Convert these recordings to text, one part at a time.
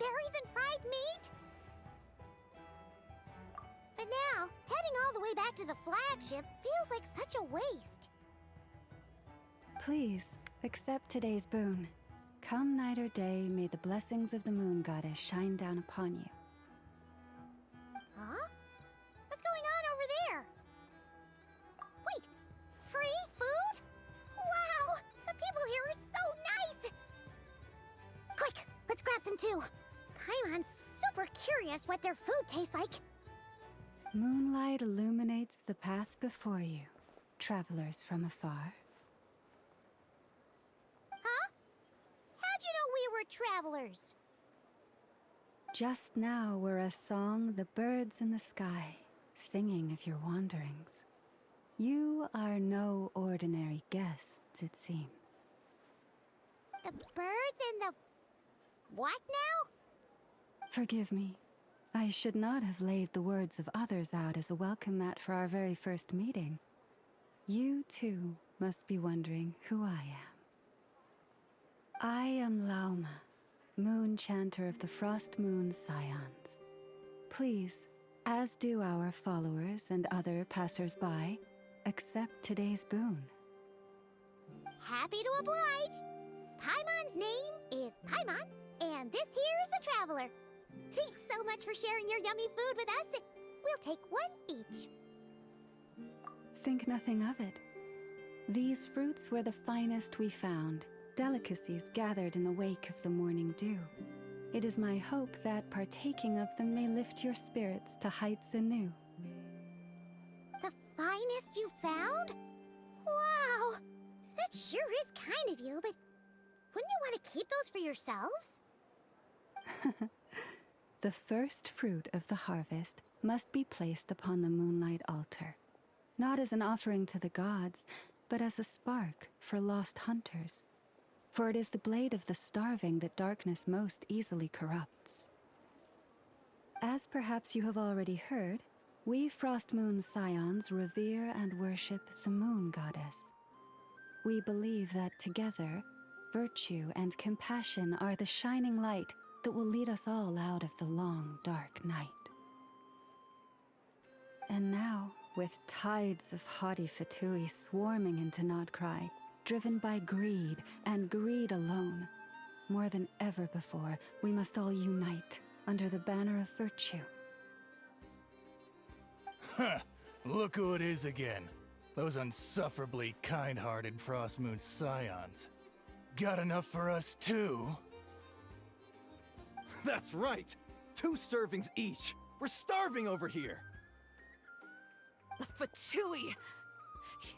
berries and fried meat? But now, heading all the way back to the flagship feels like such a waste. Please, accept today's boon. Come night or day, may the blessings of the moon goddess shine down upon you. Huh? What's going on over there? Wait, free food? Wow, the people here are so nice! Quick, let's grab some too. Paimon's super curious what their food tastes like. Moonlight illuminates the path before you, travelers from afar. Huh? How'd you know we were travelers? Just now were a song the birds in the sky, singing of your wanderings. You are no ordinary guests, it seems. The birds and the... what now? Forgive me. I should not have laid the words of others out as a welcome mat for our very first meeting. You, too, must be wondering who I am. I am Lauma, moon chanter of the Frost Moon Scions. Please, as do our followers and other passers-by, accept today's boon. Happy to oblige. Paimon's name is Paimon, and this here is the traveler. Thanks so much for sharing your yummy food with us. We'll take one each. Think nothing of it. These fruits were the finest we found, delicacies gathered in the wake of the morning dew. It is my hope that partaking of them may lift your spirits to heights anew. The finest you found? Wow! That sure is kind of you, but wouldn't you want to keep those for yourselves? The first fruit of the harvest must be placed upon the moonlight altar, not as an offering to the gods, but as a spark for lost hunters. For it is the blade of the starving that darkness most easily corrupts. As perhaps you have already heard, we Frost Moon Scions revere and worship the moon goddess. We believe that together, virtue and compassion are the shining light that will lead us all out of the long, dark night. And now, with tides of haughty Fatui swarming into Nodcry, driven by greed, and greed alone, more than ever before, we must all unite under the banner of virtue. Huh! Look who it is again. Those unsufferably kind-hearted Frost Moon Scions. Got enough for us too? That's right! 2 servings each! We're starving over here! The Fatui!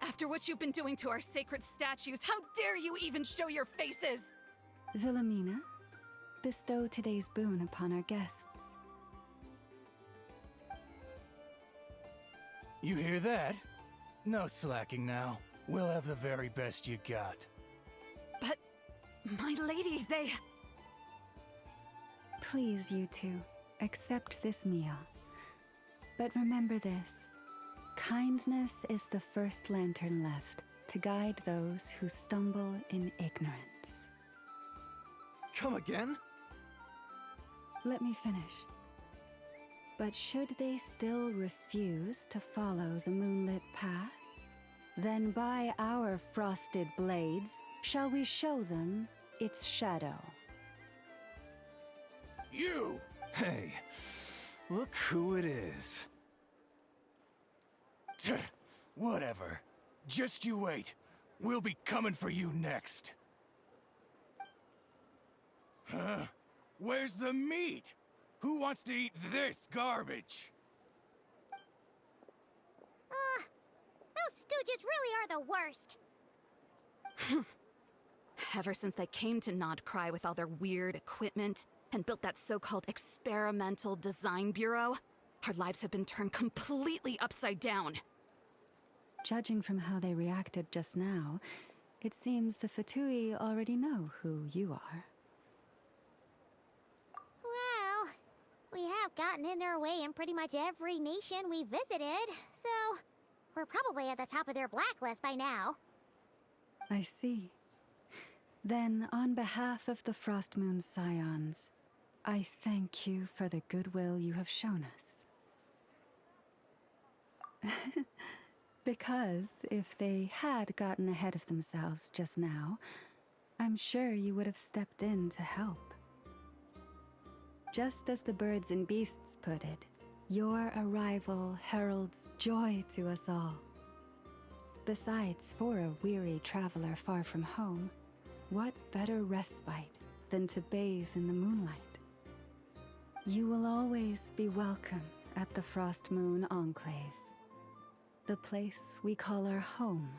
After what you've been doing to our sacred statues, how dare you even show your faces! Wilhelmina, bestow today's boon upon our guests. You hear that? No slacking now. We'll have the very best you got. But, my lady, they... Please, you two, accept this meal. But remember this. Kindness is the first lantern left to guide those who stumble in ignorance. Come again? Let me finish. But should they still refuse to follow the moonlit path, then by our frosted blades shall we show them its shadow. You! Hey, look who it is. Tch, whatever. Just you wait. We'll be coming for you next. Huh? Where's the meat? Who wants to eat this garbage? Those stooges really are the worst. Ever since they came to Nodcry with all their weird equipment and built that so-called experimental design bureau, our lives have been turned completely upside down. Judging from how they reacted just now, it seems the Fatui already know who you are. Well, we have gotten in their way in pretty much every nation we visited, so we're probably at the top of their blacklist by now. I see. Then, on behalf of the Frost Moon Scions, I thank you for the goodwill you have shown us. Because if they had gotten ahead of themselves just now, I'm sure you would have stepped in to help. Just as the birds and beasts put it, your arrival heralds joy to us all. Besides, for a weary traveler far from home, what better respite than to bathe in the moonlight? You will always be welcome at the Frost Moon Enclave, the place we call our home.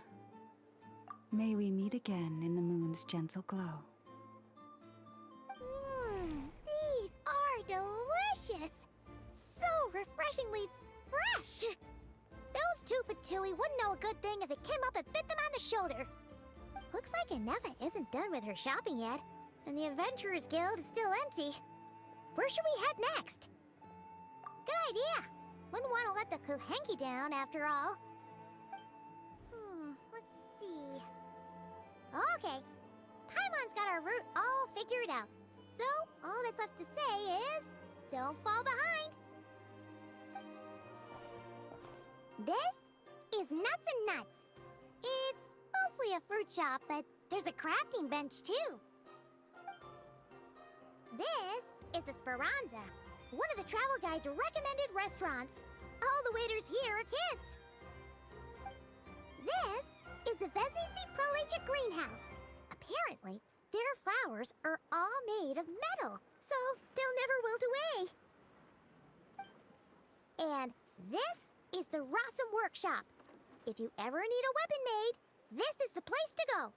May we meet again in the moon's gentle glow. These are delicious! So refreshingly fresh! Those two-foot Tui wouldn't know a good thing if it came up and bit them on the shoulder. Looks like Inefa isn't done with her shopping yet, and the Adventurers Guild is still empty. Where should we head next? Good idea! Wouldn't want to let the Kuhenki down, after all. Let's see... Okay, Paimon's got our route all figured out. So, all that's left to say is... don't fall behind! This is Nuts and Nuts. It's mostly a fruit shop, but there's a crafting bench, too. This is the Speranza, one of the travel guide's recommended restaurants. All the waiters here are kids. This is the Vesnici Prolage Greenhouse. Apparently, their flowers are all made of metal, so they'll never wilt away. And this is the Rossum Workshop. If you ever need a weapon made, this is the place to go.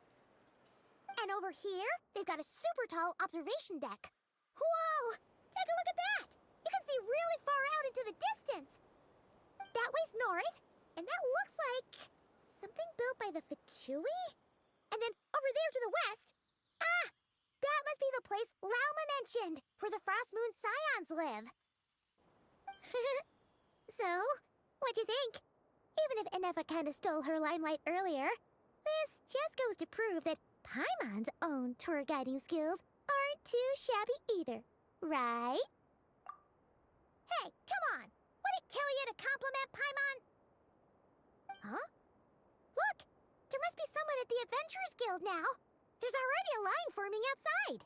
And over here, they've got a super tall observation deck. Whoa! Take a look at that! You can see really far out into the distance. That way's north, and that looks like something built by the Fatui? And then over there to the west, that must be the place Lauma mentioned, where the Frost Moon Scions live. So, what'd you think? Even if Inefa kinda stole her limelight earlier, this just goes to prove that Paimon's own tour guiding skills aren't too shabby either, right? Hey, come on! Would it kill you to compliment Paimon? Huh? Look! There must be someone at the Adventurers Guild now! There's already a line forming outside!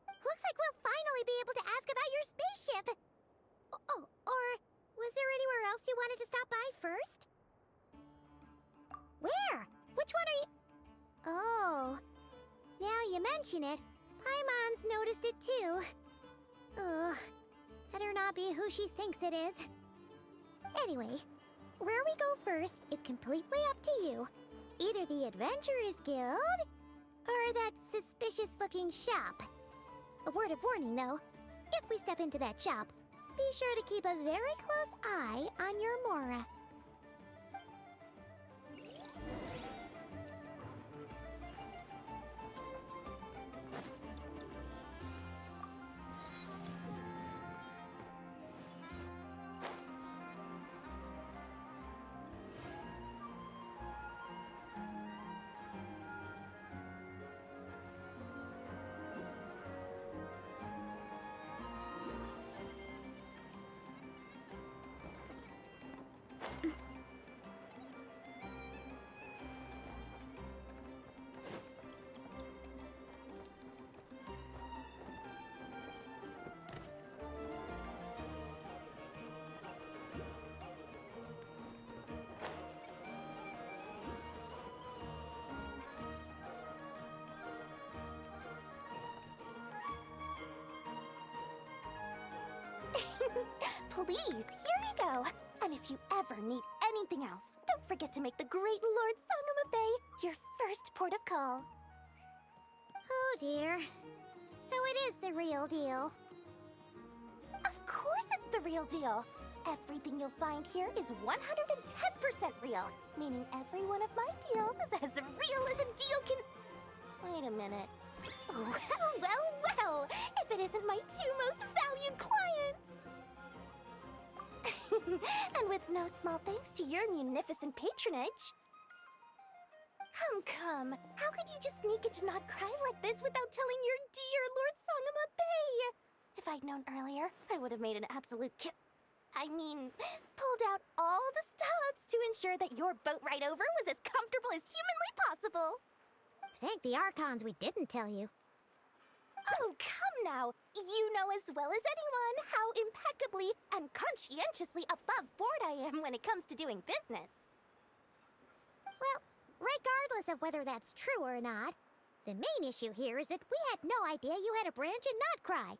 Looks like we'll finally be able to ask about your spaceship! Oh, or was there anywhere else you wanted to stop by first? Where? Which one are you... Oh... Now you mention it, Paimon's noticed it too. Ugh. Better not be who she thinks it is. Anyway, where we go first is completely up to you. Either the Adventurers Guild, or that suspicious-looking shop. A word of warning, though. If we step into that shop, be sure to keep a very close eye on your Mora. Please, here we go. And if you ever need anything else, don't forget to make the great Lord Sangama Bay your first port of call. Oh dear. So it is the real deal. Of course it's the real deal. Everything you'll find here is 110% real, meaning every one of my deals is as real as a deal can... Wait a minute. Well, if it isn't my two most valued clients! And with no small thanks to your munificent patronage. Come. How could you just sneak into Not Cry like this without telling your dear Lord Sangama Bay? If I'd known earlier, I would have made an absolute pulled out all the stops to ensure that your boat ride over was as comfortable as humanly possible. Thank the Archons we didn't tell you. Oh, come now. You know as well as anyone how impeccably and conscientiously above board I am when it comes to doing business. Well, regardless of whether that's true or not, the main issue here is that we had no idea you had a branch in Notcry.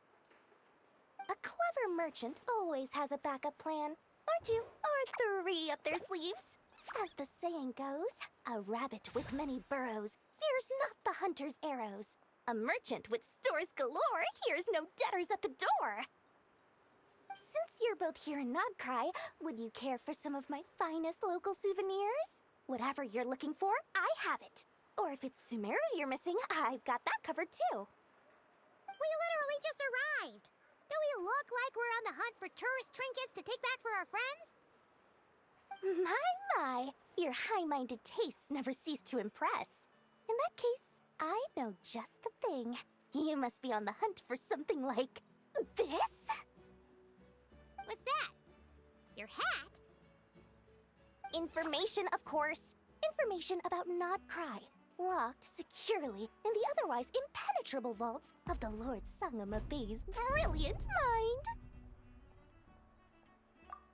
A clever merchant always has a backup plan, or two, or three up their sleeves. As the saying goes, a rabbit with many burrows fears not the hunter's arrows. A merchant with stores galore hears no debtors at the door. Since you're both here in Nodcry, would you care for some of my finest local souvenirs? Whatever you're looking for, I have it. Or if it's Sumeru you're missing, I've got that covered too. We literally just arrived. Do we look like we're on the hunt for tourist trinkets to take back for our friends? My, your high-minded tastes never cease to impress. In that case, I know just the thing. You must be on the hunt for something like this? What's that? Your hat? Information, of course. Information about Nodcry, locked securely in the otherwise impenetrable vaults of the Lord Sangama Bay's brilliant mind.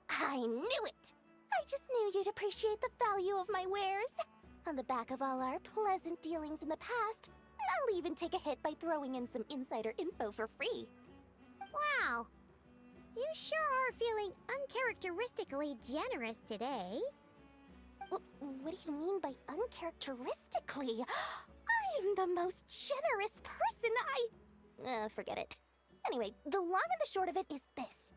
I knew it! I just knew you'd appreciate the value of my wares. On the back of all our pleasant dealings in the past, I'll even take a hit by throwing in some insider info for free. Wow. You sure are feeling uncharacteristically generous today. What do you mean by uncharacteristically? I am the most generous person forget it. Anyway, the long and the short of it is this.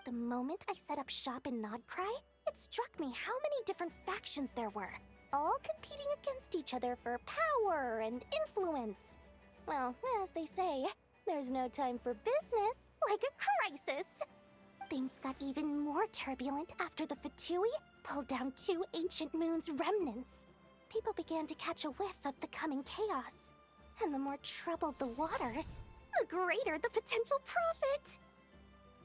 The moment I set up shop in Nodcry, it struck me how many different factions there were, all competing against each other for power and influence. Well, as they say, there's no time for business like a crisis. Things got even more turbulent after the Fatui pulled down 2 ancient moon's remnants. People began to catch a whiff of the coming chaos. And the more troubled the waters, the greater the potential profit.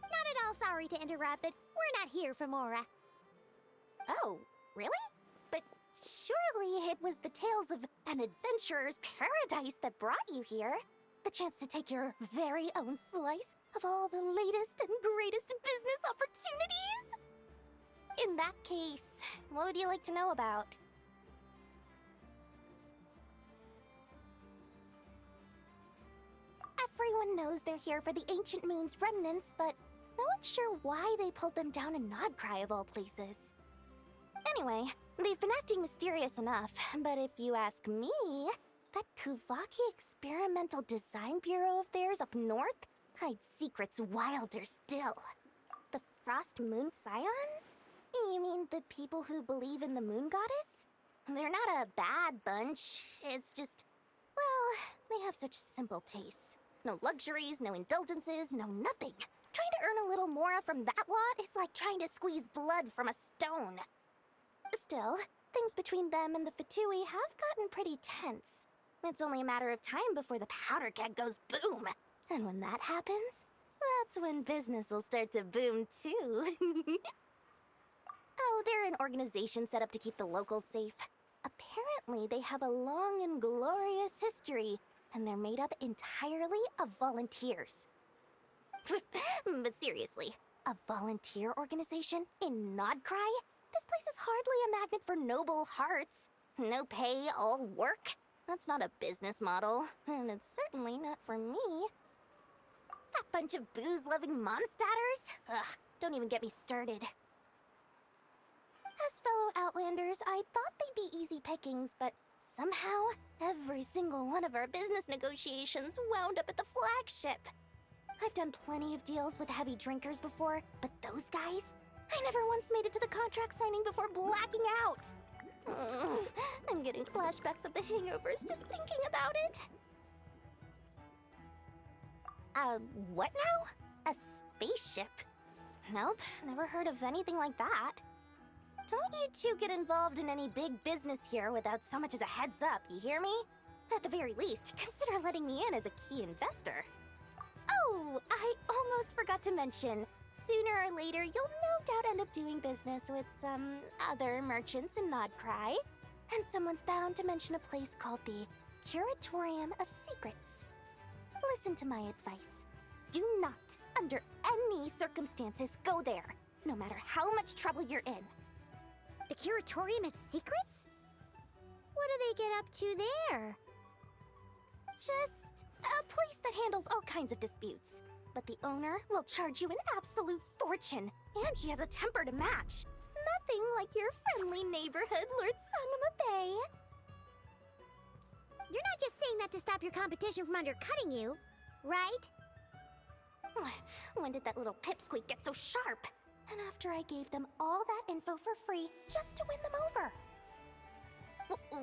Not at all sorry to interrupt, but we're not here for Mora. Oh, really? But surely it was the tales of an adventurer's paradise that brought you here. The chance to take your very own slice of all the latest and greatest business opportunities? In that case, what would you like to know about? Everyone knows they're here for the Ancient Moon's remnants, but no one's sure why they pulled them down in Nodcry of all places. Anyway, they've been acting mysterious enough, but if you ask me, that Kuvaki Experimental Design Bureau of theirs up north hides secrets wilder still. The Frost Moon Scions? You mean the people who believe in the Moon Goddess? They're not a bad bunch, it's just, well, they have such simple tastes. No luxuries, no indulgences, no nothing. Trying to earn a little more from that lot is like trying to squeeze blood from a stone. Still, things between them and the Fatui have gotten pretty tense. It's only a matter of time before the powder keg goes boom. And when that happens, that's when business will start to boom too. Oh, they're an organization set up to keep the locals safe. Apparently, they have a long and glorious history, and they're made up entirely of volunteers. But seriously, a volunteer organization in Nodcry? This place is hardly a magnet for noble hearts. No pay, all work. That's not a business model, and it's certainly not for me. That bunch of booze-loving monstaters? Ugh, don't even get me started. As fellow Outlanders, I thought they'd be easy pickings, but somehow, every single one of our business negotiations wound up at the flagship. I've done plenty of deals with heavy drinkers before, but those guys? I never once made it to the contract signing before blacking out. I'm getting flashbacks of the hangovers just thinking about it. What now? A spaceship? Nope, never heard of anything like that. Don't you two get involved in any big business here without so much as a heads up, you hear me? At the very least, consider letting me in as a key investor. Oh, I almost forgot to mention. Sooner or later, you'll no doubt end up doing business with some other merchants in Nodcry. And someone's bound to mention a place called the Curatorium of Secrets. Listen to my advice. Do not, under any circumstances, go there, no matter how much trouble you're in. The Curatorium of Secrets? What do they get up to there? Just a place that handles all kinds of disputes. But the owner will charge you an absolute fortune, and she has a temper to match. Nothing like your friendly neighborhood, Lord Sangama Bay. You're not just saying that to stop your competition from undercutting you, right? When did that little pipsqueak get so sharp? And after I gave them all that info for free just to win them over.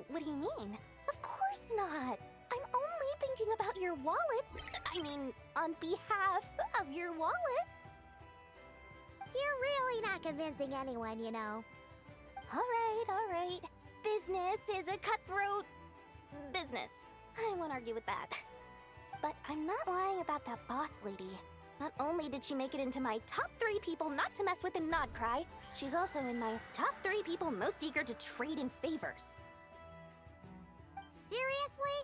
What do you mean? Of course not. I'm only thinking about your wallets. I mean, on behalf of your wallets. You're really not convincing anyone, you know. All right. Business is a cutthroat business. I won't argue with that. But I'm not lying about that boss lady. Not only did she make it into my top 3 people not to mess with in Nodcry, she's also in my top 3 people most eager to trade in favors. Seriously?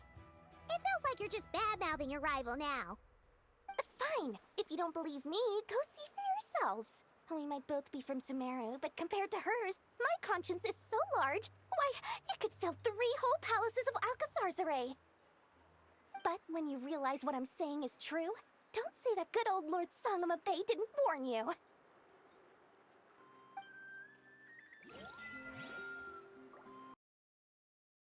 It feels like you're just bad-mouthing your rival now. Fine. If you don't believe me, go see for yourselves. We might both be from Sumeru, but compared to hers, my conscience is so large, why, you could fill 3 whole palaces of Alcazar's array. But when you realize what I'm saying is true, don't say that good old Lord Sangama Bay didn't warn you.